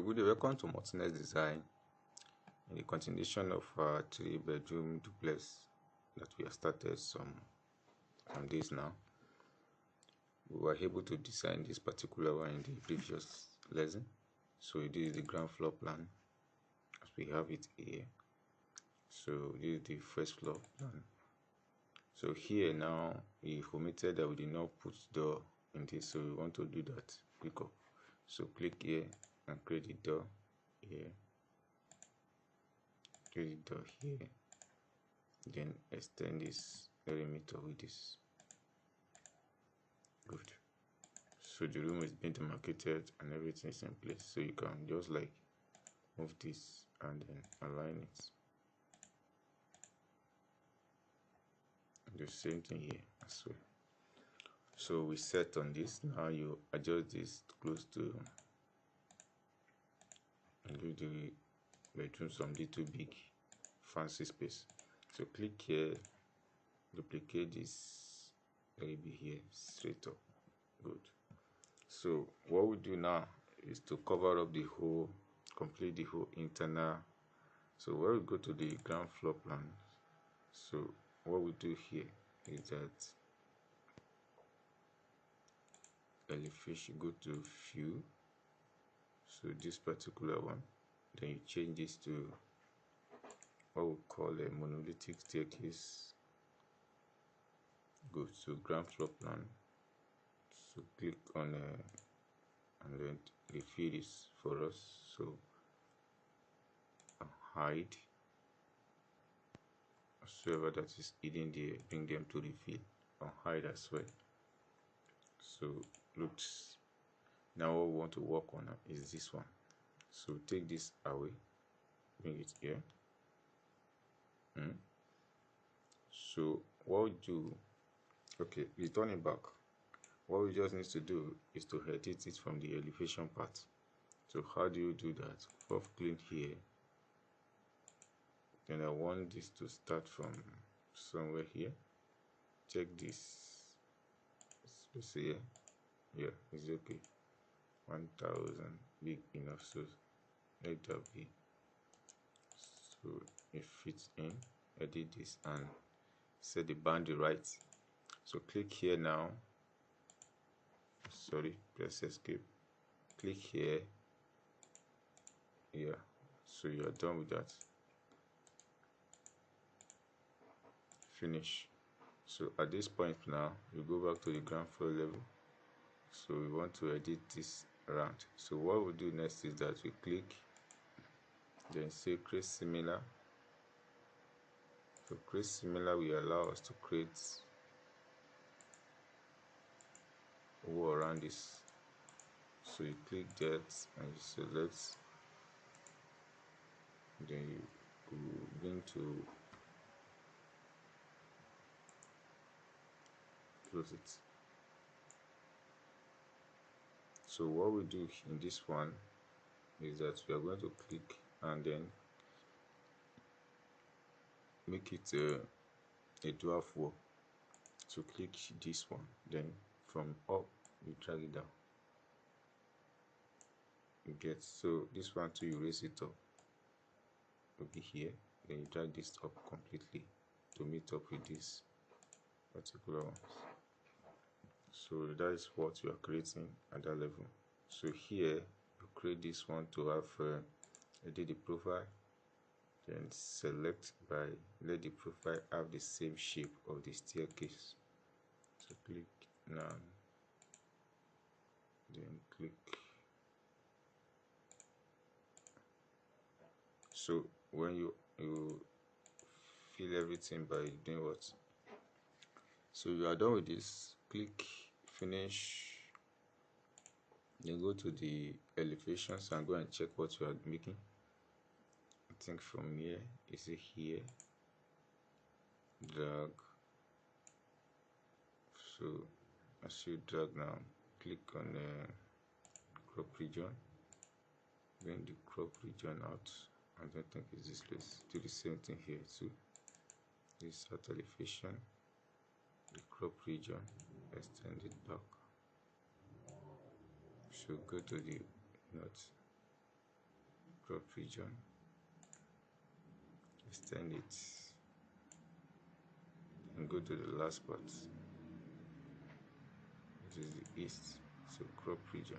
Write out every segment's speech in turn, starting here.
Good day, welcome to Martinez Design. In the continuation of our 3-bedroom duplex that we have started some days now, we were able to design this particular one in the previous lesson. So this is the ground floor plan as we have it here. So this is the first floor plan. So here now we omitted that we did not put door in this, so we want to do that. Click up. So click here and create the door here, create the door here, then extend this perimeter with this. Good. So the room is being demarcated and everything is in place, so you can just like move this and then align it. The same thing here as well. So we set on this. Now you adjust this close to, and do the bedroom some little big fancy space. So click here, duplicate this, maybe here straight up. Good. So what we do now is to cover up the whole, complete the whole internal. So when we go to the ground floor plan, so what we do here is that elevation, go to view, so this particular one, then you change this to what we call a monolithic staircase. Go to ground floor plan, so click on and then refill this for us, so hide whatsoever that is hidden there, bring them to refill and hide as well. So looks, now what we want to work on is this one. So take this away, bring it here. So what we do, okay, return it back. What we just need to do is to edit it from the elevation part. So how do you do that? First click here, then I want this to start from somewhere here. Check this space here. Yeah, it's okay. 1000 big enough, so let that be. So it fits in. Edit this and set the boundary right. So click here now. Sorry, press escape. Click here. Yeah, so you are done with that. Finish. So at this point now, you go back to the ground floor level. So we want to edit this around. So what we do next is that we click, then say create similar. So create similar will allow us to create wall around this. So you click that and you select, then you bring to close it. So what we do in this one is that we are going to click and then make it a dwarf wall. So click this one, then from up you drag it down. You get, so this one too, you raise it up, will be here, then you drag this up completely to meet up with this particular one. So that is what you are creating at that level. So here you create this one to have edit the profile, then select by, let the profile have the same shape of the staircase. So click now, then click. So when you fill everything by doing what, so you are done with this, click finish, then go to the elevations and go and check what you are making. I think from here, is it here, drag. So as you drag now, click on the crop region, bring the crop region out. I don't think it's this place. Do the same thing here too. This at elevation, the crop region, extend it back. So go to the notes, crop region, extend it, and go to the last part. It is the east, so crop region,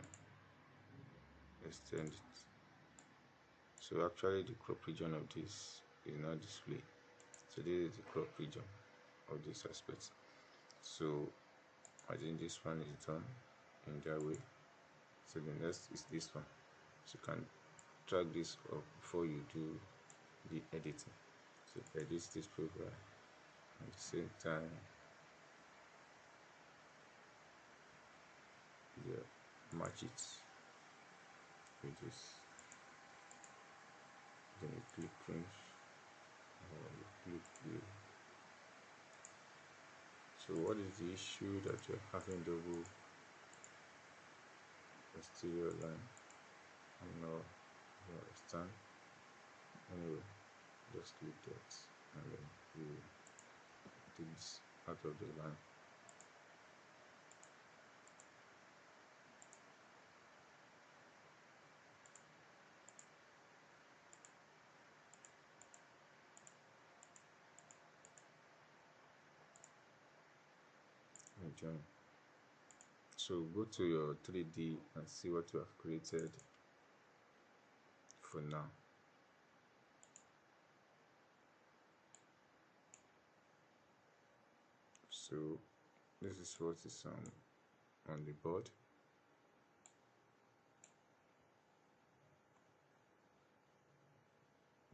extend it. So actually the crop region of this is not displayed. So this is the crop region of this aspect. So I think this one is done in that way. So the next is this one. So you can drag this up before you do the editing. So edit this profile at the same time. Yeah, match it with this. Then you click finish. Or you click view. So what is the issue that you're having double exterior line? I know you understand. Anyway, just click that and then you take this out of the line. And join. So go to your 3D and see what you have created for now. So this is what is on the board.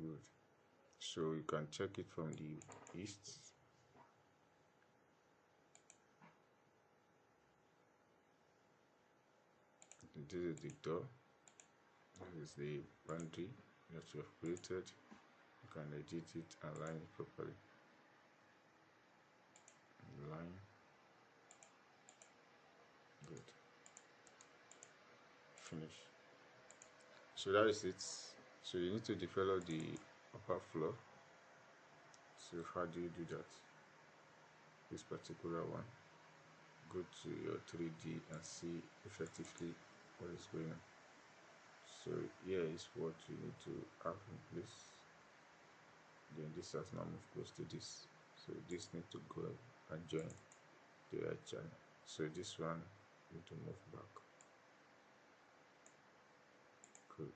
Good. So you can check it from the east. This is the door. This is the boundary that you have created. You can edit it and align it properly. Line. Good. Finish. So that is it. So you need to develop the upper floor. So how do you do that? This particular one. Go to your 3D and see effectively what is going on. So here is what you need to have in place. Then this has now moved close to this. So this need to go and join the right channel. So this one need to move back. Good.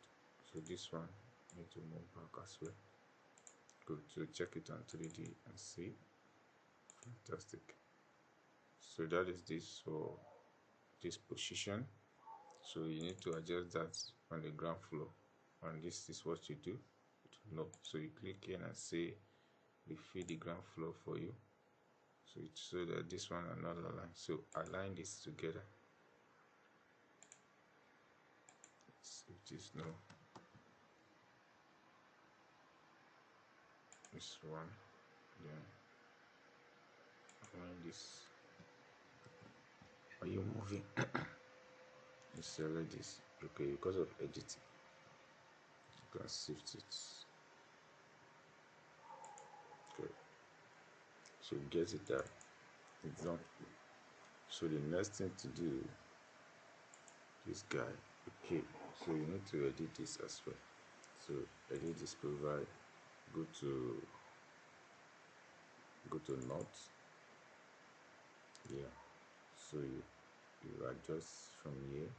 So this one need to move back as well. Good. So check it on 3D and see. Fantastic. So that is this for this position. So you need to adjust that on the ground floor, and this is what you do to know. So you click here and say refill the ground floor for you, so that this one are not aligned. So align this together. It is no this one, then align this. Are you moving? You select this. Okay, because of editing you can shift it. Okay, so get it that it's done. So the next thing to do, this guy, okay, so you need to edit this as well. So edit this profile, go to north. Yeah, so you adjust from here.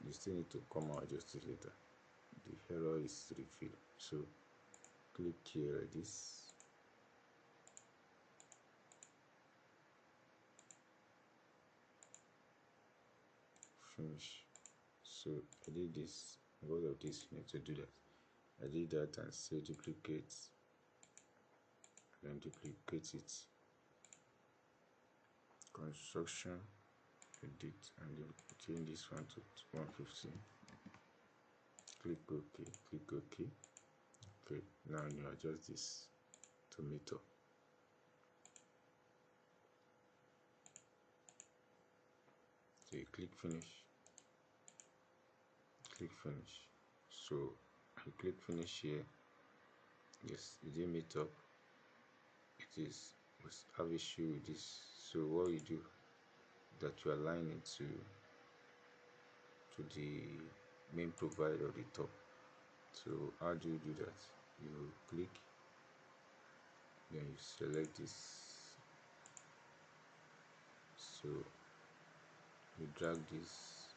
You still need to come and adjust it later. The error is refill. So click here, this. Finish. So I did this. Because of this, you need to do that. I did that and say duplicate, then duplicate it. Construction, edit, and then change this one to 115. Click OK. Click OK. Okay, now you adjust this to meet up. So you click finish. Click finish. So you click finish here. Yes, it didn't meet up. It is have issue with this. So what you do that you align it to the main provider of the top. So how do you do that? You click, then you select this, so you drag this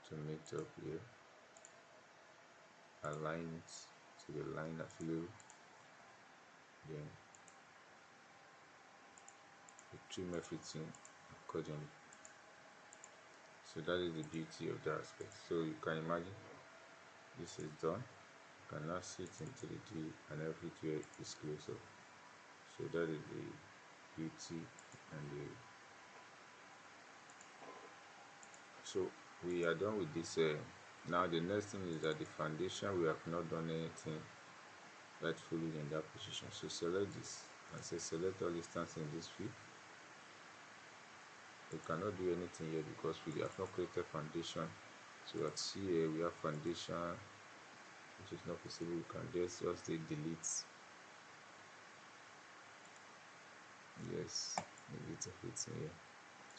to meet up here, align it to the line available, then you trim everything accordingly. So that is the beauty of that aspect. So you can imagine this is done. You can now see it in 3D and everywhere is close up. So that is the beauty and the. So we are done with this. Now the next thing is that the foundation, we have not done anything rightfully in that position. So select this and say select all instances in this view. We cannot do anything here because we have not created foundation. So at here we have foundation, which is not visible. You can just say delete. Yes, delete everything here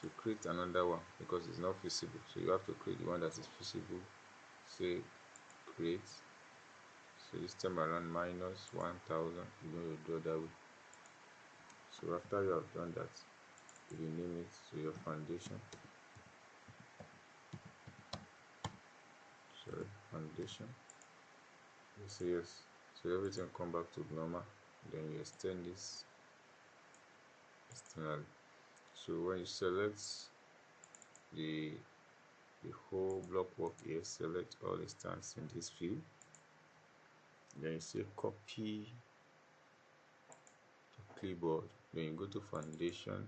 to create another one because it's not visible. So you have to create the one that is visible. Say create. So this time around minus 1000. You know you do that way. So after you have done that, you rename it to your foundation. Sorry, foundation. You say yes. So everything come back to normal. Then you extend this externally. So when you select the whole block work here, select all instances in this view. Then you say copy to clipboard. Then you go to foundation.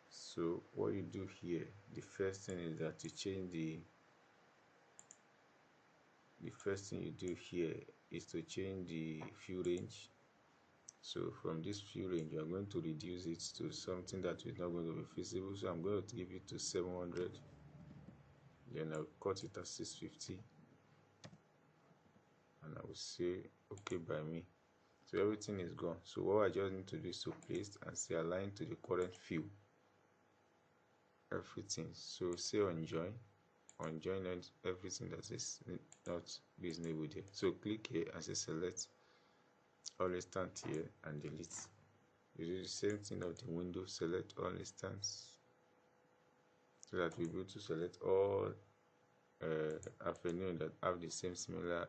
So what you do here, the first thing is that you change the first thing you do here is to change the view range. So from this view range, you are going to reduce it to something that is not going to be visible. So I'm going to give it to 700. Then I'll cut it at 650. And I will say okay by me. So everything is gone. So what I just need to do is to place and say align to the current view. Everything. So say unjoin everything that is not reasonable there. So click here and say select all instance here and delete. You do the same thing of the window, select all instance so that we'll be able to select all avenue that have the same similar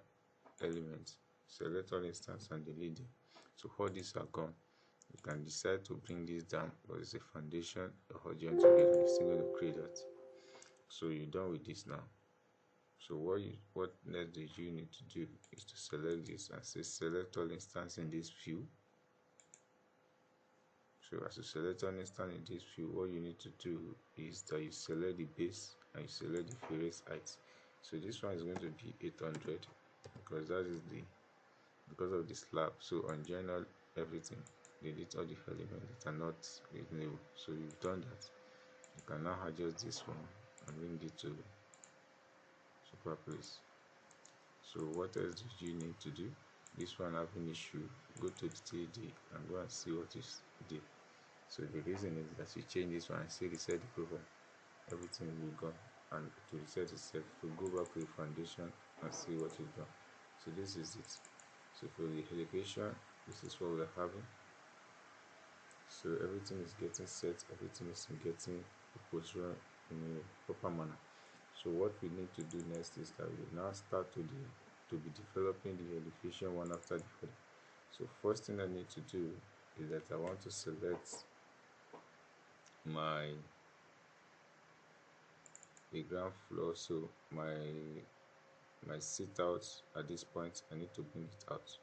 elements. Select all instance and delete them. So all these are gone. You can decide to bring this down because it's a foundation or join together. You're still going to create that. So you're done with this now. So what next do you need to do is to select this and say select all instance in this view. So as you select all instance in this view, what you need to do is that you select the base and you select the various heights. So this one is going to be 800 because that is because of the slab. So unjoin all everything, delete all the elements that are not reasonable. So you've done that. You can now adjust this one and bring it to super place. So what else do you need to do? This one having issue, go to the 3D and go and see what is there. So the reason is that you change this one and say reset the profile, everything will be gone, and to reset itself to go back to the foundation and see what is done. So this is it. So for the elevation, this is what we are having. So everything is getting set, everything is getting position in a proper manner. So what we need to do next is that we now start to be developing the elevation one after the other. So first thing I need to do is that I want to select the ground floor. So my sit out at this point, I need to bring it out.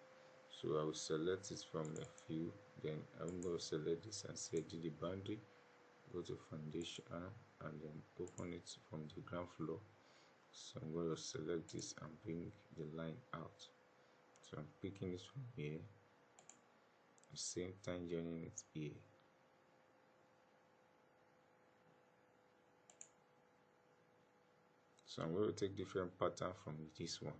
So I will select it from a view, then I'm going to select this and say edit the boundary, go to foundation and then open it from the ground floor. So I'm going to select this and bring the line out. So I'm picking it from here, at the same time joining it here. So I'm going to take different pattern from this one.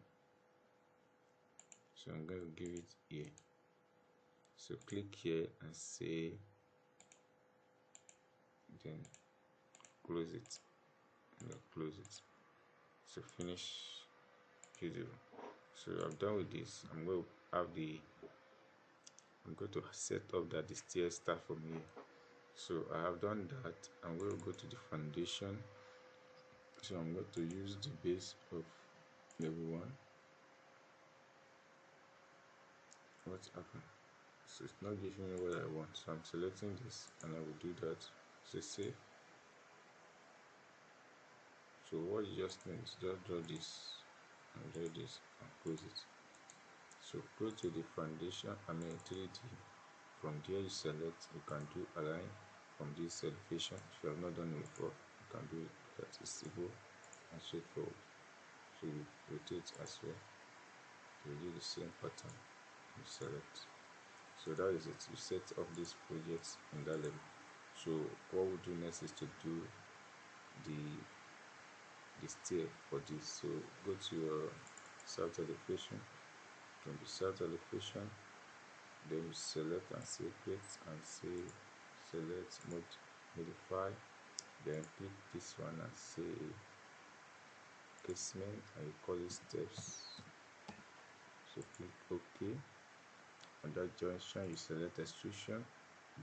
So I'm going to give it here. So click here and say, then close it, and then close it. So finish video. So I'm done with this. I'm going to set up that the stairs start from here. So I have done that. I'm going to go to the foundation. So I'm going to use the base of level 1. What's happened? So it's not giving me what I want. So I'm selecting this and I will do that. So save. So what you just need is just draw this and close it. So go to the foundation, 3D. From there you select, you can do align from this elevation. If you have not done it before, you can do it. That is simple and straightforward. So you rotate as well. You do the same pattern. You select. So that is it. You set up this project in that level. So what we'll do next is to do the stair for this. So go to your south elevation. From the south elevation, then you select and say create and say select modify, then click this one and say casement and you call it steps. So click OK. On that junction you select extrusion,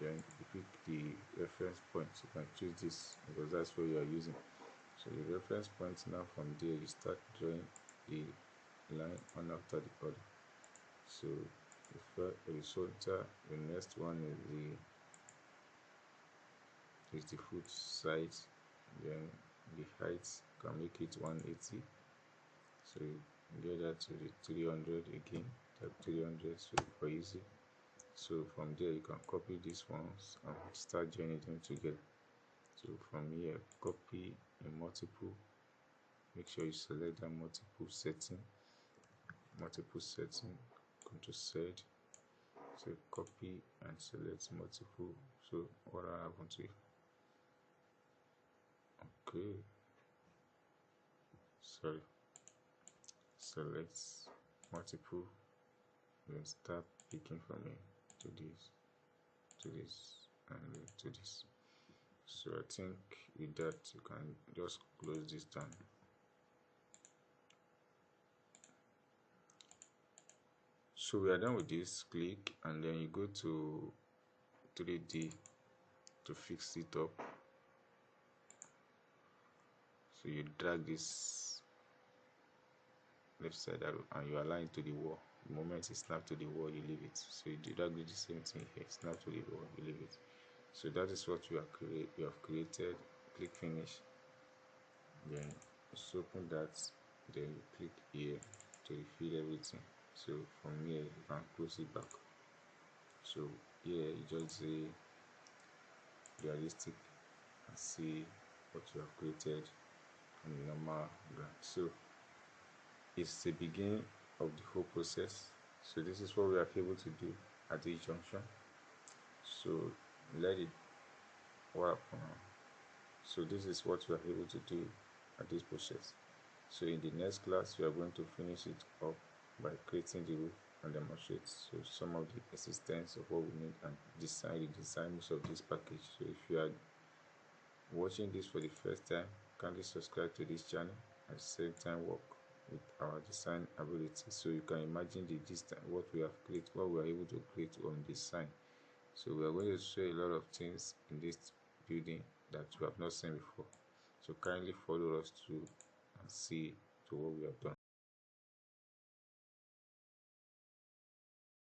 then you pick the reference point. You can choose this because that's what you are using. So the reference point, now from there you start drawing the line one after the other. So the horizontal, the next one is the foot size, then the height you can make it 180. So you get that to the 300 again, type 300 so for easy. So from there you can copy these ones and start joining them together. So from here, copy a multiple, make sure you select that multiple setting, Ctrl Z. So copy and select multiple. So what I happen to you? Okay, sorry, select multiple, then start picking from here to this, and to this. So I think with that you can just close this down. So we are done with this. Click and then you go to 3D to fix it up. So you drag this left side arrow and you align it to the wall. The moment it snaps to the wall, you leave it. So you drag the same thing here, snap to the wall, you leave it. So that is what you have created. Click finish, then just open that, then you click here to refill everything. So from here you can close it back. So here you just say realistic and see what you have created on the normal ground. So it's the beginning of the whole process. So this is what we are able to do at this junction. So let it work now. So this is what we are able to do at this process. So in the next class we are going to finish it up by creating the roof and demonstrate so some of the existence of what we need and design the designs of this package. So if you are watching this for the first time, kindly subscribe to this channel at the same time work with our design ability, so you can imagine the distance what we have created, what we are able to create on this sign. So we are going to show a lot of things in this building that you have not seen before. So kindly follow us to and see to what we have done.